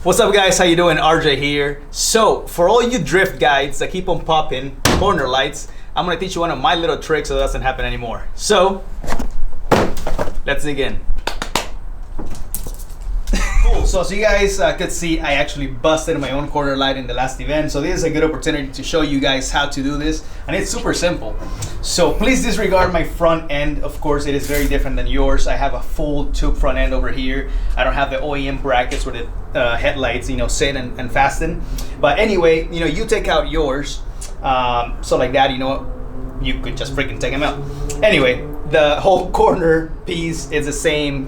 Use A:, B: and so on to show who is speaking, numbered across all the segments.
A: What's up guys, how you doing? RJ here. So for all you drift guides that keep on popping corner lights, I'm gonna teach you one of my little tricks so it doesn't happen anymore. So let's dig in. Cool, so as you guys could see, I actually busted my own corner light in the last event. So this is a good opportunity to show you guys how to do this, and it's super simple. So please disregard my front end. Of course, it is very different than yours. I have a full tube front end over here. I don't have the OEM brackets where the headlights, sit and fasten. But anyway, you take out yours. So like that, you could just freaking take them out. Anyway, the whole corner piece is the same,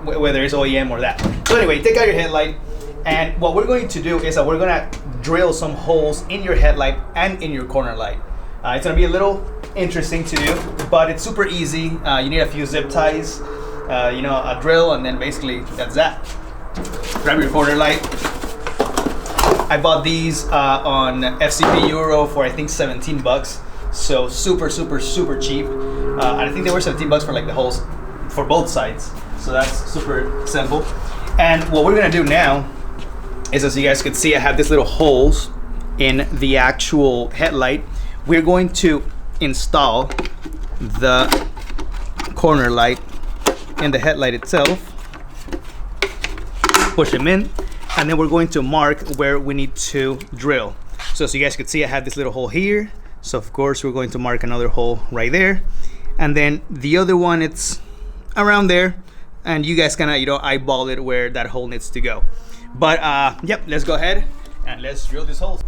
A: whether it's OEM or that. So anyway, take out your headlight, and what we're going to do is that we're gonna drill some holes in your headlight and in your corner light. It's gonna be a little interesting to do, but it's super easy. You need a few zip ties, a drill, and then basically that's that. Grab your corner light. I bought these on FCP Euro for I think 17 bucks. So super cheap. And I think they were 17 bucks for like the holes for both sides. So that's super simple. And what we're gonna do now is, as you guys can see, I have these little holes in the actual headlight. We're going to install the corner light in the headlight itself. Push them in, and then we're going to mark where we need to drill. So as you guys can see, I have this little hole here. So of course we're going to mark another hole right there. And then the other one, it's around there. And you guys kind of, eyeball it where that hole needs to go. But yep, let's go ahead and let's drill this hole.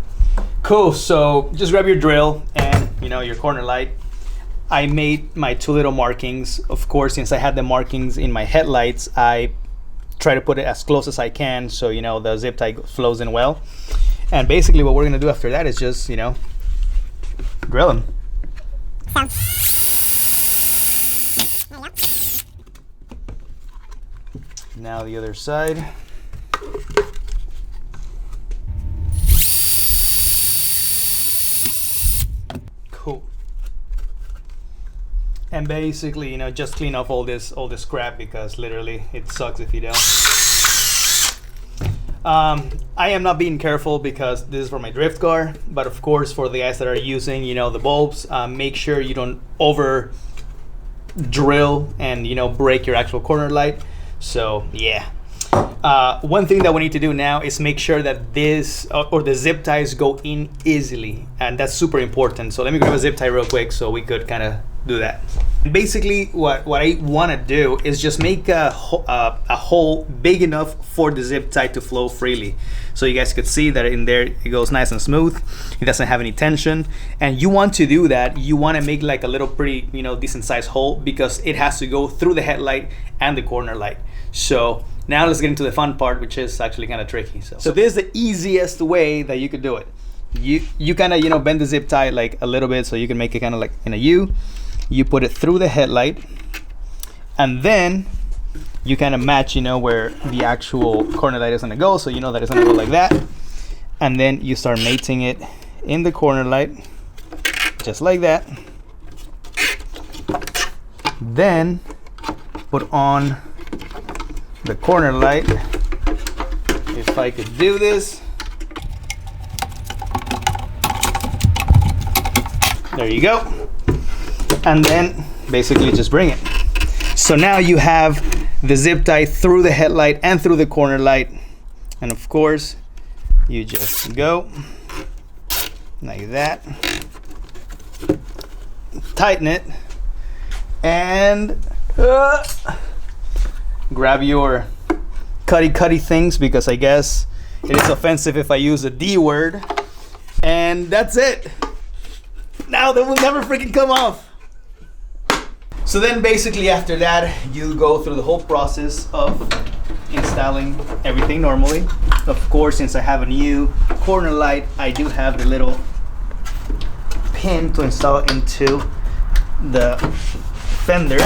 A: Cool, so just grab your drill and your corner light. I made my two little markings. Of course, since I had the markings in my headlights, I try to put it as close as I can so the zip tie flows in well. And basically what we're gonna do after that is just drill them. Now the other side. Cool. And basically, just clean off all this crap, because literally it sucks if you don't. I am not being careful because this is for my drift car, but of course for the guys that are using, the bulbs, make sure you don't over drill and break your actual corner light. So yeah, one thing that we need to do now is make sure that this or the zip ties go in easily, and that's super important. So let me grab a zip tie real quick so we could kind of do that. Basically what I want to do is just make a hole big enough for the zip tie to flow freely. So you guys could see that in there it goes nice and smooth. It doesn't have any tension. And you want to do that, you want to make like a little pretty decent sized hole, because it has to go through the headlight and the corner light. So now let's get into the fun part, which is actually kind of tricky. So this is the easiest way that you could do it. You kind of bend the zip tie like a little bit so you can make it kind of like in a U. You put it through the headlight, and then you kind of match where the actual corner light is going to go, so that it's going to go like that. And then you start mating it in the corner light just like that. Then put on the corner light. If I could do this, there you go. And then basically just bring it. So now you have the zip tie through the headlight and through the corner light. And of course, you just go like that. Tighten it. And grab your cutty things, because I guess it is offensive if I use a D word. And that's it. Now they will never freaking come off. So then basically after that, you go through the whole process of installing everything normally. Of course, since I have a new corner light, I do have the little pin to install into the fender.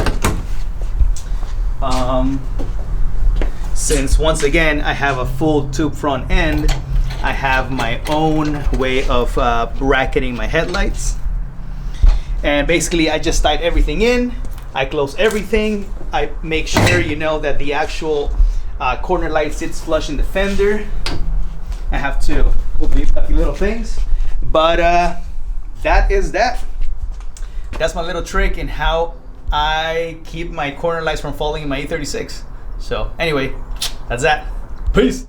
A: Since once again I have a full tube front end, I have my own way of bracketing my headlights. And basically I just tied everything in. I close everything. I make sure that the actual corner light sits flush in the fender. I have to move a few little things, but that is that. That's my little trick in how I keep my corner lights from falling in my E36. So anyway, that's that. Peace.